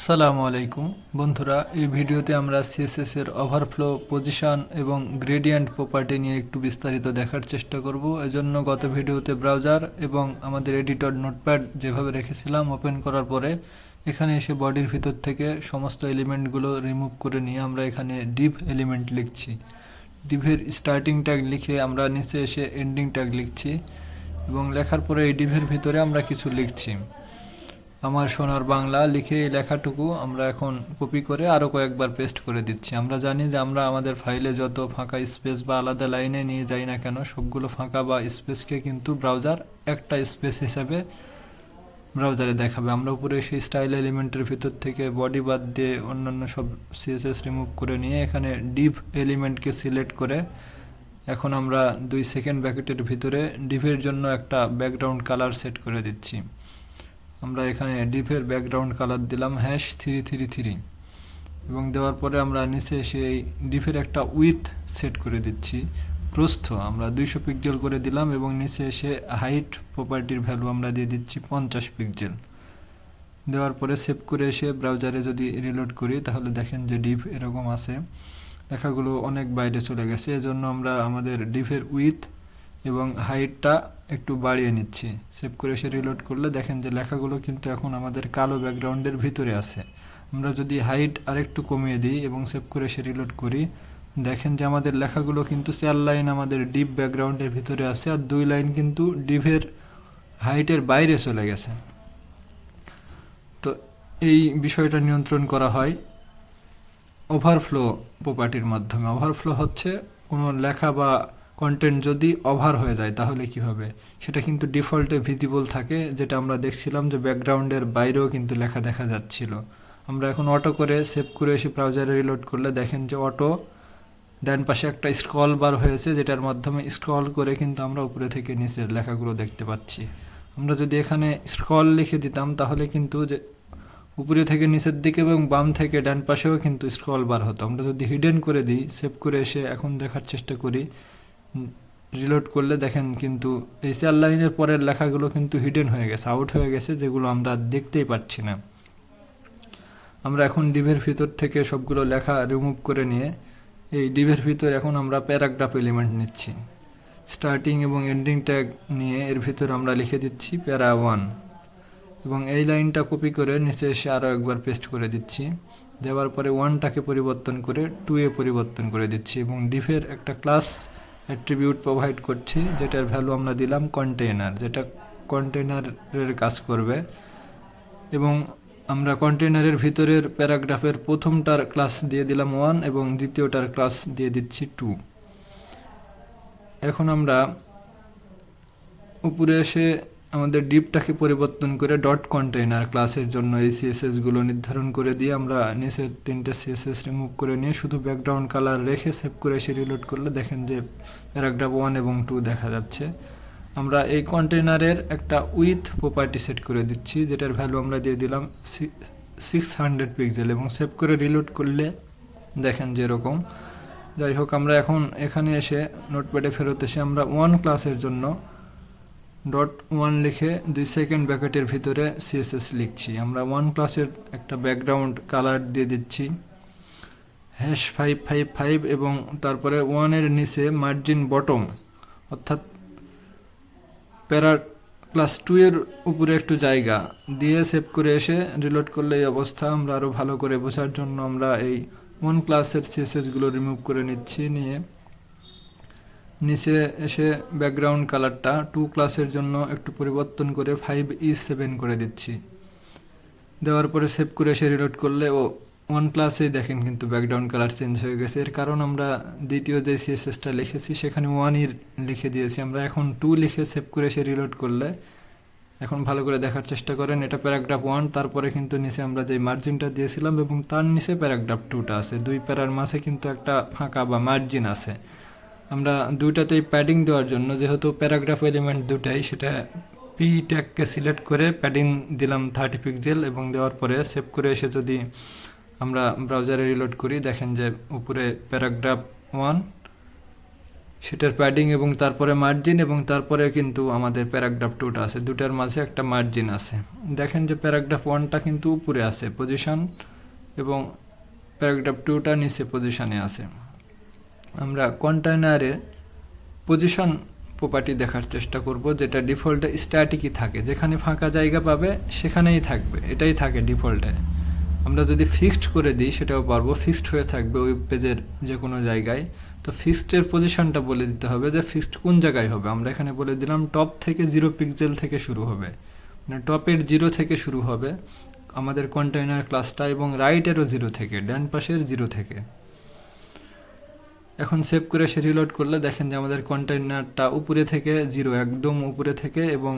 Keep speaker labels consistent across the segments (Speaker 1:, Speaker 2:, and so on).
Speaker 1: আসসালামু আলাইকুম বন্ধুরা, এই ভিডিওতে আমরা সিএসএস এর ওভারফ্লো, পজিশন এবং গ্রেডিয়েন্ট প্রপার্টি নিয়ে একটু বিস্তারিত দেখার চেষ্টা করব। এজন্য গত ভিডিওতে ব্রাউজার এবং আমাদের এডিটর নোটপ্যাড যেভাবে রেখেছিলাম ওপেন করার পরে এখানে এসে বডির ভিতর থেকে সমস্ত এলিমেন্টগুলো রিমুভ করে নিয়ে আমরা এখানে ডিভ এলিমেন্ট লিখছি। ডিভের স্টার্টিং ট্যাগ লিখে আমরা নিচে এসে এন্ডিং ট্যাগ লিখছি এবং লেখার পরে এই ডিভের ভিতরে আমরা কিছু লিখছি। আমার সোনার বাংলা লিখে এই লেখাটুকু আমরা এখন কপি করে আরও কয়েকবার পেস্ট করে দিচ্ছি। আমরা জানি যে আমরা আমাদের ফাইলে যত ফাঁকা স্পেস বা আলাদা লাইনে নিয়ে যাই না কেন, সবগুলো ফাঁকা বা স্পেসকে কিন্তু ব্রাউজার একটা স্পেস হিসাবে ব্রাউজারে দেখাবে। আমরা উপরে সেই স্টাইল এলিমেন্টের ভিতর থেকে বডি বাদ দিয়ে অন্যান্য সব সিএসএস রিমুভ করে নিয়ে এখানে ডিভ এলিমেন্টকে সিলেক্ট করে এখন আমরা 2 সেকেন্ড ব্র্যাকেটের ভিতরে ডিভের জন্য একটা ব্যাকগ্রাউন্ড কালার সেট করে দিচ্ছি। আমরা এখানে ডিভের ব্যাকগ্রাউন্ড কালার দিলাম #333 এবং দেওয়ার পরে আমরা নিচে এসে এই ডিভের একটা উইথ সেট করে দিচ্ছি। প্রস্থ আমরা 200 পিক্সেল করে দিলাম এবং নিচে এসে হাইট প্রপার্টির ভ্যালু আমরা দিয়ে দিচ্ছি 50 পিক্সেল। দেওয়ার পরে সেভ করে এসে ব্রাউজারে যদি রিলোড করি তাহলে দেখেন যে ডিভ এরকম আছে, লেখাগুলো অনেক বাইরে চলে গেছে। এজন্য আমরা আমাদের ডিভের উইথ এবং হাইটটা একটু বাড়িয়ে নিচ্ছি। সেভ করে এসে রিলোড করলে দেখেন যে লেখাগুলো কিন্তু এখন আমাদের কালো ব্যাকগ্রাউন্ডের ভিতরে আছে। আমরা যদি হাইট আরেকটু কমিয়ে দিই এবং সেভ করে এসে রিলোড করি, দেখেন যে আমাদের লেখাগুলো কিন্তু 4 লাইন আমাদের ডিপ ব্যাকগ্রাউন্ডের ভিতরে আছে আর 2 লাইন কিন্তু ডিভের হাইটের বাইরে চলে গেছে। তো এই বিষয়টা নিয়ন্ত্রণ করা হয় ওভারফ্লো প্রপার্টির মাধ্যমে। ওভারফ্লো হচ্ছে কোনো লেখা বা কন্টেন্ট যদি ওভার হয়ে যায় তাহলে কি হবে, সেটা কিন্তু ডিফল্টে ভিজিবল থাকে, যেটা আমরা দেখছিলাম যে ব্যাকগ্রাউন্ডের বাইরেও কিন্তু লেখা দেখা যাচ্ছিল। আমরা এখন অটো করে সেভ করে এসে ব্রাউজারে রিলোড করলে দেখেন যে অটো ডান পাশে একটা স্ক্রল বার হয়েছে, যেটার মাধ্যমে স্ক্রল করে কিন্তু আমরা উপরে থেকে নিচের লেখাগুলো দেখতে পাচ্ছি। আমরা যদি এখানে স্ক্রল লিখে দিতাম তাহলে কিন্তু যে উপরে থেকে নিচের দিকে এবং বাম থেকে ডান পাশেও কিন্তু স্ক্রল বার হতো। আমরা যদি হিডেন করে দিই, সেভ করে এসে এখন দেখার চেষ্টা করি, রিলোড করলে দেখেন কিন্তু এই 4 লাইনের পরের লেখাগুলো কিন্তু হিডেন হয়ে গেছে, আউট হয়ে গেছে, যেগুলো আমরা দেখতেই পাচ্ছি না। আমরা এখন ডিভের ভিতর থেকে সবগুলো লেখা রিমুভ করে নিয়ে এই ডিভের ভিতর এখন আমরা প্যারাগ্রাফ এলিমেন্ট নিচ্ছি। স্টার্টিং এবং এন্ডিং ট্যাগ নিয়ে এর ভিতর আমরা লিখে দিচ্ছি প্যারা 1 এবং এই লাইনটা কপি করে নিচে এসে আরও একবার পেস্ট করে দিচ্ছি। দেওয়ার পরে 1টাকে পরিবর্তন করে 2 পরিবর্তন করে দিচ্ছি এবং ডিভের একটা ক্লাস অ্যাট্রিবিউট প্রোভাইড করছি, যেটার ভ্যালু আমরা দিলাম কন্টেইনার, যেটা কন্টেইনারের কাজ করবে। এবং আমরা কন্টেইনারের ভিতরের প্যারাগ্রাফের প্রথমটার ক্লাস দিয়ে দিলাম 1 এবং দ্বিতীয়টার ক্লাস দিয়ে দিচ্ছি 2। এখন আমরা উপরে এসে আমাদের ডিপটাকে পরিবর্তন করে ডট কন্টেইনার ক্লাসের জন্য এই সিএসএসগুলো নির্ধারণ করে দিয়ে আমরা নিচের 3টে সিএসএস রিমুভ করে নিয়ে শুধু ব্যাকগ্রাউন্ড কালার রেখে সেভ করে এসে রিলোড করলে দেখেন যে প্যারাগ্রাফ 1 এবং 2 দেখা যাচ্ছে। আমরা এই কন্টেইনারের একটা উইথ প্রপার্টি সেট করে দিচ্ছি, যেটার ভ্যালু আমরা দিয়ে দিলাম 600 পিক্সেল এবং সেভ করে রিলোড করলে দেখেন যে এরকম। যাই হোক, আমরা এখন এখানে এসে নোটপ্যাডে ফেরত এসে আমরা 1 ক্লাসের জন্য .1 লিখে 2 সেকেন্ড ব্র্যাকেটের ভিতরে সিএসএস লিখছি। আমরা 1 ক্লাসের একটা ব্যাকগ্রাউন্ড কালার দিয়ে দিচ্ছি #555 এবং তারপরে 1 এর নিচে মার্জিন বটম অর্থাৎ প্যারা ক্লাস 2 এর উপরে একটু জায়গা দিয়ে সেভ করে এসে রিলোড করলে এই অবস্থা। আমরা আরও ভালো করে বোঝার জন্য আমরা এই 1 ক্লাসের সিএসএসগুলো রিমুভ করে নিচ্ছি, নিয়ে নিচে এসে ব্যাকগ্রাউন্ড কালারটা 2 ক্লাসের জন্য একটু পরিবর্তন করে 5E7 করে দিচ্ছি। দেওয়ার পরে সেভ করে এসে রিলোড করলে 1 ক্লাসেই দেখেন কিন্তু ব্যাকগ্রাউন্ড কালার চেঞ্জ হয়ে গেছে। এর কারণ আমরা দ্বিতীয় যে সিএসএসটা লিখেছি সেখানে 1 লিখে দিয়েছি। আমরা এখন 2 লিখে সেভ করে এসে রিলোড করলে এখন ভালো করে দেখার চেষ্টা করেন, এটা প্যারাগ্রাফ 1, তারপরে কিন্তু নিচে আমরা যে মার্জিনটা দিয়েছিলাম এবং তার নিচে প্যারাগ্রাফ 2টা আছে। 2 প্যারার মাঝে কিন্তু একটা ফাঁকা বা মার্জিন আছে। আমরা দুইটাতেই প্যাডিং দেওয়ার জন্য, যেহেতু প্যারাগ্রাফ এলিমেন্ট দুটাই, সেটা পি ট্যাগকে সিলেক্ট করে প্যাডিং দিলাম 30 পিক্সেল এবং দেওয়ার পরে সেভ করে এসে যদি আমরা ব্রাউজারে রিলোড করি দেখেন যে উপরে প্যারাগ্রাফ 1 সেটার প্যাডিং এবং তারপরে মার্জিন এবং তারপরে কিন্তু আমাদের প্যারাগ্রাফ 2টা আছে, দুটার মাঝে একটা মার্জিন আছে। দেখেন যে প্যারাগ্রাফ 1টা কিন্তু উপরে আছে পজিশন এবং প্যারাগ্রাফ 2টা নিচে পজিশনে আছে। আমরা কন্টেইনারে পজিশন প্রপার্টি দেখার চেষ্টা করব, যেটা ডিফল্টে স্ট্যাটিকই থাকে, যেখানে ফাঁকা জায়গা পাবে সেখানেই থাকবে, এটাই থাকে ডিফল্টে। আমরা যদি ফিক্সড করে দিই সেটাও পারবো, ফিক্সড হয়ে থাকবে ওয়েব পেজের যে কোনো জায়গায়। তো ফিক্সডের পজিশনটা বলে দিতে হবে যে ফিক্সড কোন জায়গায় হবে। আমরা এখানে বলে দিলাম টপ থেকে 0 পিক্সেল থেকে শুরু হবে, মানে টপের 0 থেকে শুরু হবে আমাদের কন্টেইনার ক্লাসটা, এবং রাইটেরও 0 থেকে, ডান পাশের 0 থেকে। এখন সেভ করে সে রিলোড করলে দেখেন যে আমাদের কন্টেইনারটা উপরে থেকে 0, একদম উপরে থেকে, এবং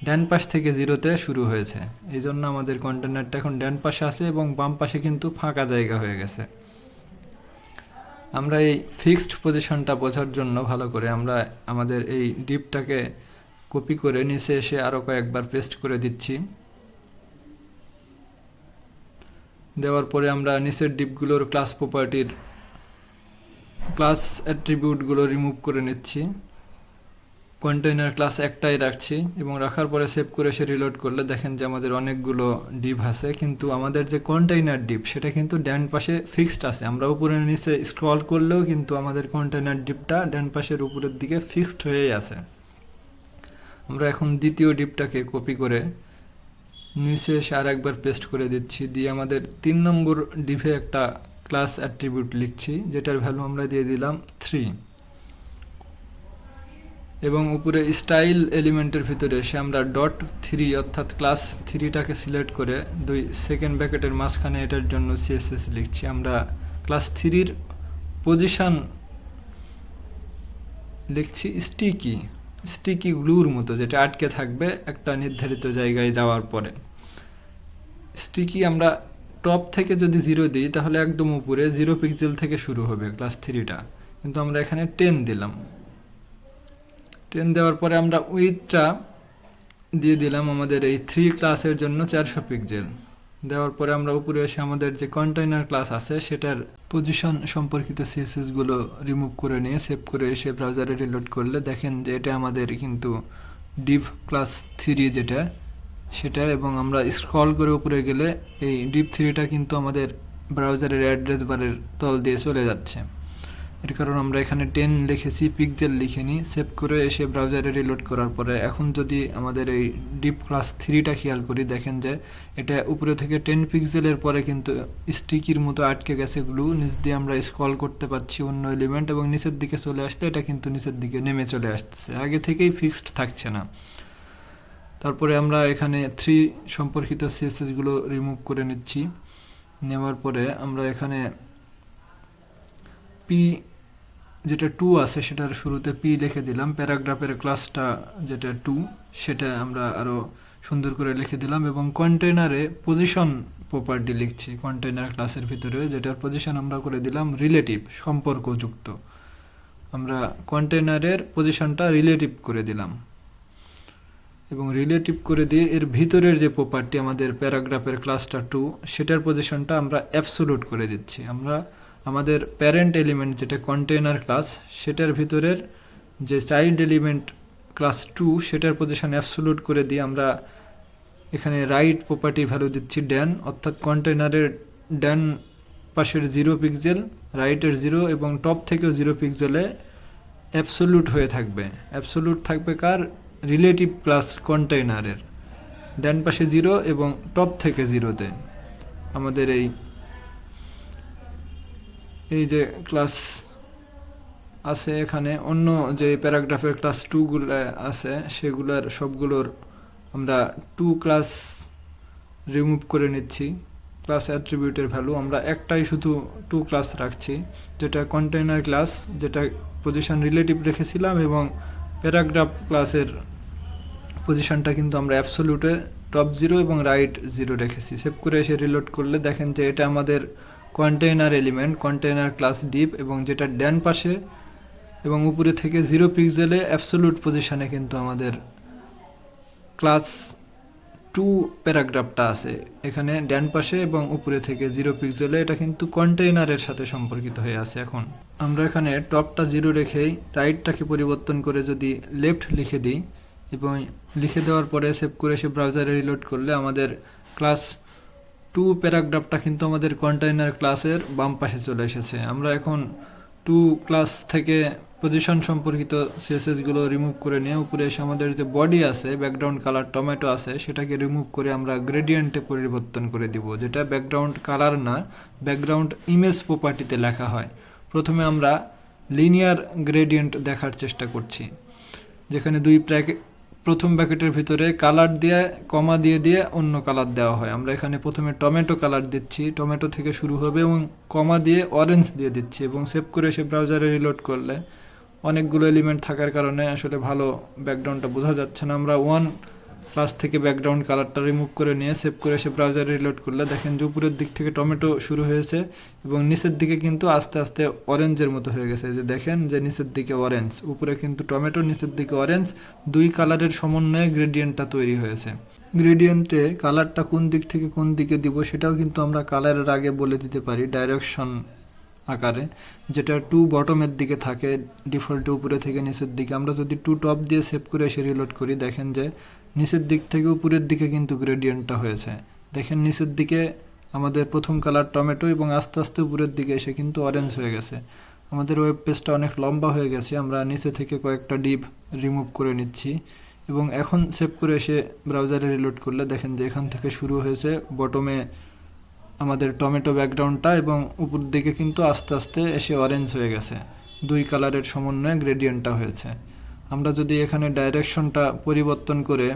Speaker 1: ডান পাশ থেকে 0-তে শুরু হয়েছে। এই জন্য আমাদের কন্টেইনারটা এখন ডান পাশে আছে এবং বাম পাশে কিন্তু ফাঁকা জায়গা হয়ে গেছে। আমরা এই ফিক্সড পজিশনটা বোঝার জন্য ভালো করে আমরা আমাদের এই ডিপটাকে কপি করে নিচে এসে আরও কয়েকবার পেস্ট করে দিচ্ছি। দেওয়ার পরে আমরা নিচের ডিপগুলোর ক্লাস প্রপার্টির ক্লাস অ্যাট্রিবিউটগুলো রিমুভ করে নিচ্ছি। কন্টেইনার ক্লাস একটাই রাখছি এবং রাখার পরে সেভ করে সে রিলোড করলে দেখেন যে আমাদের অনেকগুলো ডিপ আছে, কিন্তু আমাদের যে কন্টেইনার ডিপ সেটা কিন্তু ডান পাশে ফিক্সড আছে। আমরা উপরে নিচে স্ক্রল করলেও কিন্তু আমাদের কন্টেইনার ডিপটা ডান পাশের উপরের দিকে ফিক্সড হয়েই আছে। আমরা এখন দ্বিতীয় ডিপটাকে কপি করে নিচে এসে আর একবার পেস্ট করে দিচ্ছি, দিয়ে আমাদের 3 নম্বর ডিপে একটা ক্লাস অ্যাট্রিবিউট লিখছি, যেটার ভ্যালু আমরা দিয়ে দিলাম 3, এবং উপরে স্টাইল এলিমেন্টের ভিতরে এসে আমরা .3 অর্থাৎ ক্লাস 3টাকে সিলেক্ট করে 2 সেকেন্ড ব্র্যাকেটের মাঝখানে এটার জন্য সিএসএস লিখছি। আমরা ক্লাস 3-র পজিশন লিখছি স্টিকি গ্লুর মতো, যেটা আটকে থাকবে একটা নির্ধারিত জায়গায় যাওয়ার পরে। স্টিকি আমরা টপ থেকে যদি 0 দিই তাহলে একদম উপরে 0 পিক্সেল থেকে শুরু হবে ক্লাস 3টা, কিন্তু আমরা এখানে 10 দিলাম। 10 দেওয়ার পরে আমরা উইথটা দিয়ে দিলাম আমাদের এই 3 ক্লাসের জন্য 400 পিক্সেল। দেওয়ার পরে আমরা উপরে এসে আমাদের যে কন্টেইনার ক্লাস আছে সেটার পজিশন সম্পর্কিত সিএসএসগুলো রিমুভ করে নিয়ে সেভ করে এসে ব্রাউজারে রিলোড করলে দেখেন যে এটা আমাদের কিন্তু ডিভ ক্লাস 3 যেটা সেটা, এবং আমরা স্ক্রল করে উপরে গেলে এই ডিভ 3টা কিন্তু আমাদের ব্রাউজারের অ্যাড্রেস বারের তল দিয়ে চলে যাচ্ছে। এর কারণ আমরা এখানে 10 লিখেছি, পিক্সেল লিখিনি। সেভ করে এসে ব্রাউজারে রিলোড করার পরে এখন যদি আমাদের এই ডিপ ক্লাস 3টা খেয়াল করি, দেখেন যে এটা উপরে থেকে 10 পিক্সেলের পরে কিন্তু স্টিকির মতো আটকে গেছে গ্লু, নিচ দিয়ে আমরা স্ক্রল করতে পারছি অন্য এলিমেন্ট, এবং নিচের দিকে চলে আসলে এটা কিন্তু নিচের দিকে নেমে চলে আসছে, আগে থেকেই ফিক্সড থাকছে না। তারপরে আমরা এখানে 3 সম্পর্কিত সিএসএসগুলো রিমুভ করে নিচ্ছি। নেওয়ার পরে আমরা এখানে পি যেটা 2 আছে সেটার শুরুতে পি লিখে দিলাম। প্যারাগ্রাফের ক্লাসটা যেটা 2 সেটা আমরা আরও সুন্দর করে লিখে দিলাম, এবং কন্টেইনারে পজিশন প্রপার্টি লিখছি কন্টেইনার ক্লাসের ভিতরে, যেটার পজিশন আমরা করে দিলাম রিলেটিভ, সম্পর্কযুক্ত। আমরা কন্টেইনারের পজিশনটা রিলেটিভ করে দিলাম, এবং রিলেটিভ করে দিয়ে এর ভিতরের যে প্রপার্টি আমাদের প্যারাগ্রাফের ক্লাসটা 2 সেটার পজিশনটা আমরা অ্যাবসোলুট করে দিচ্ছি। আমরা আমাদের প্যারেন্ট এলিমেন্ট যেটা কন্টেইনার ক্লাস সেটার ভিতরের যে চাইল্ড এলিমেন্ট ক্লাস 2 সেটার পজিশন অ্যাবসোলুট করে দিয়ে আমরা এখানে রাইট প্রপার্টি ভ্যালু দিচ্ছি ডান, অর্থাৎ কন্টেইনারের ডান পাশের 0 পিক্সেল, রাইটের 0 এবং টপ থেকেও 0 পিক্সেলে অ্যাবসোলুট হয়ে থাকবে। অ্যাবসোলুট থাকবে কার? রিলেটিভ ক্লাস কন্টেইনারের ডান পাশে 0 এবং টপ থেকে 0-তে। আমাদের এই যে ক্লাস আছে এখানে অন্য যে প্যারাগ্রাফের ক্লাস 2গুলো আছে সেগুলোর সবগুলোর আমরা 2 ক্লাস রিমুভ করে নিচ্ছি। ক্লাস অ্যাট্রিবিউটের ভ্যালু আমরা একটাই শুধু 2 ক্লাস রাখছি, যেটা কন্টেইনার ক্লাস, যেটা পজিশন রিলেটিভ রেখেছিলাম, এবং প্যারাগ্রাফ ক্লাসের পজিশনটা কিন্তু আমরা অ্যাবসোলুটে টপ 0 এবং রাইট 0 রেখেছি। সেভ করে এসে রিলোড করলে দেখেন যে এটা আমাদের container element, container class deep, এবং যেটা ডান পাশে এবং উপরে থেকে 0 পিক্সেলে অ্যাবসোলুট পজিশনে কিন্তু আমাদের ক্লাস টু প্যারাগ্রাফটা আছে এখানে ডান পাশে এবং উপরে থেকে 0 পিক্সেলে, এটা কিন্তু কন্টেইনারের সাথে সম্পর্কিত হয়ে আছে। এখন আমরা এখানে টপটা 0 রেখেই রাইটটাকে পরিবর্তন করে যদি লেফট লিখে দিই এবং লিখে দেওয়ার পরে সেভ করে সে ব্রাউজারে রিলোড করলে আমাদের ক্লাস 2 প্যারাগ্রাফটা কিন্তু আমাদের কন্টেইনার ক্লাসের বাম পাশে চলে এসেছে। আমরা এখন 2 ক্লাস থেকে পজিশন সম্পর্কিত সিএসএসগুলো রিমুভ করে নিয়ে উপরে এসে আমাদের যে বডি আছে, ব্যাকগ্রাউন্ড কালার টমেটো আছে, সেটাকে রিমুভ করে আমরা গ্রেডিয়েন্টে পরিবর্তন করে দিব, যেটা ব্যাকগ্রাউন্ড কালার না, ব্যাকগ্রাউন্ড ইমেজ প্রপার্টিতে লেখা হয়। প্রথমে আমরা লিনিয়ার গ্রেডিয়েন্ট দেখার চেষ্টা করছি, যেখানে প্রথম ব্র্যাকেটের ভিতরে কালার দিয়ে কমা দিয়ে দিয়ে অন্য কালার দেওয়া হয়। আমরা এখানে প্রথমে টমেটো কালার দিচ্ছি, টমেটো থেকে শুরু হবে এবং কমা দিয়ে অরেঞ্জ দিয়ে দিচ্ছি এবং সেভ করে সে ব্রাউজারে রিলোড করলে অনেকগুলো এলিমেন্ট থাকার কারণে আসলে ভালো ব্যাকগ্রাউন্ডটা বোঝা যাচ্ছে না। আমরা 1 ক্লাস থেকে ব্যাকগ্রাউন্ড কালারটা রিমুভ করে নিয়ে সেভ করে সে ব্রাউজারে রিলোড করলে দেখেন যে উপরের দিক থেকে টমেটো শুরু হয়েছে এবং নিচের দিকে কিন্তু আস্তে আস্তে অরেঞ্জের মতো হয়ে গেছে। যে দেখেন যে নিচের দিকে অরেঞ্জ, উপরে কিন্তু টমেটো, নিচের দিকে অরেঞ্জ, 2 কালারের সমন্বয়ে গ্রেডিয়েন্টটা তৈরি হয়েছে। গ্রেডিয়েন্টে কালারটা কোন দিক থেকে কোন দিকে দিব সেটাও কিন্তু আমরা কালারের আগে বলে দিতে পারি ডাইরেকশন আকারে, যেটা 2 বটমের দিকে থাকে ডিফল্টে, উপরে থেকে নিচের দিকে। আমরা যদি 2 টপ দিয়ে সেভ করে এসে রিলোড করি দেখেন যে নিচের দিক থেকে উপরের দিকে কিন্তু গ্রেডিয়েন্টটা হয়েছে। দেখেন নিচের দিকে আমাদের প্রথম কালার টমেটো এবং আস্তে আস্তে উপরের দিকে এসে কিন্তু অরেঞ্জ হয়ে গেছে। আমাদের ওয়েব পেজটা অনেক লম্বা হয়ে গেছে, আমরা নিচে থেকে কয়েকটা ডিপ রিমুভ করে নিচ্ছি এবং এখন সেভ করে এসে ব্রাউজারে রিলোড করলে দেখেন যে এখান থেকে শুরু হয়েছে বটমে আমাদের টমেটো ব্যাকগ্রাউন্ডটা এবং উপর দিকে কিন্তু আস্তে আস্তে এসে অরেঞ্জ হয়ে গেছে। 2 কালারের সমন্বয়ে গ্রেডিয়েন্টটা হয়েছে। আমরা যদি এখানে ডাইরেকশনটা পরিবর্তন করে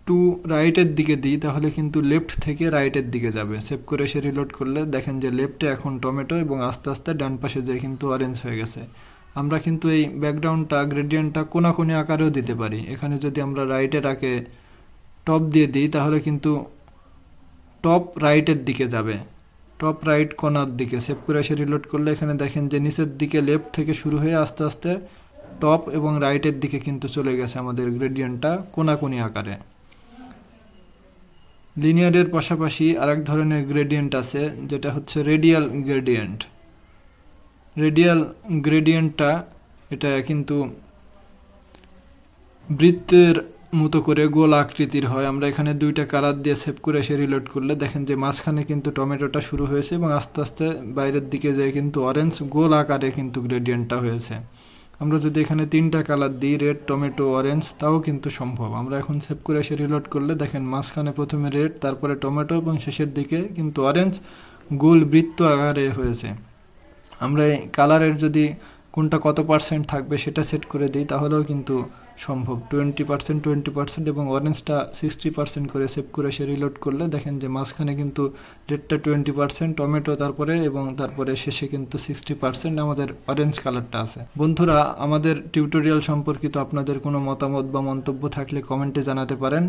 Speaker 1: টু রাইটের দিকে দিই তাহলে কিন্তু লেফট থেকে রাইটের দিকে যাবে। সেভ করে এসে রিলোড করলে দেখেন যে লেফটে এখন টমেটো এবং আস্তে আস্তে ডান পাশে যেয়ে কিন্তু অরেঞ্জ হয়ে গেছে। আমরা কিন্তু এই ব্যাকগ্রাউন্ডটা গ্রেডিয়েন্টটা কোনাকুনি আকারেও দিতে পারি। এখানে যদি আমরা রাইটের আগে টপ দিয়ে দিই তাহলে কিন্তু টপ রাইটের দিকে যাবে, টপ রাইট কর্নার দিকে। সেভ করে এসে রিলোড করলে এখানে দেখেন যে নিচের দিকে লেফট থেকে শুরু হয়ে আস্তে আস্তে টপ এবং রাইটের দিকে কিন্তু চলে গেছে আমাদের গ্রেডিয়েন্টটা কোনাকুনি আকারে। লিনিয়ারের পাশাপাশি আরেক ধরনের গ্রেডিয়েন্ট আছে যেটা হচ্ছে রেডিয়াল গ্রেডিয়েন্ট। রেডিয়াল গ্রেডিয়েন্টটা এটা কিন্তু বৃত্তের মতো করে গোল আকৃতির হয়। আমরা এখানে 2টা কালার দিয়ে সেভ করে এসে রিলোড করলে দেখেন যে মাঝখানে কিন্তু টমেটোটা শুরু হয়েছে এবং আস্তে আস্তে বাইরের দিকে যেয়ে কিন্তু অরেঞ্জ গোল আকারে কিন্তু গ্রেডিয়েন্টটা হয়েছে। আমরা যদি এখানে 3টা কালার দিই, রেড, টমেটো, অরেঞ্জ, তাও কিন্তু সম্ভব। আমরা এখন সেভ করে এসে রিলোড করলে দেখেন মাঝখানে প্রথমে রেড, তারপরে টমেটো এবং শেষের দিকে কিন্তু অরেঞ্জ গোল বৃত্ত আকারে হয়েছে। আমরা এই কালারের যদি কোনটা কত পার্সেন্ট থাকবে সেটা সেট করে দিই তাহলেও কিন্তু সম্ভব। 20% এবং অরেঞ্জটা 60% করে সেভ করে সে রিলোড করলে দেখেন যে মাঝখানে কিন্তু রেডটা 20%, টমেটো তারপরে শেষে কিন্তু 60% আমাদের অরেঞ্জ কালারটা আছে। বন্ধুরা, আমাদের টিউটোরিয়াল সম্পর্কিত আপনাদের কোনো মতামত বা মন্তব্য থাকলে কমেন্টে জানাতে পারেন।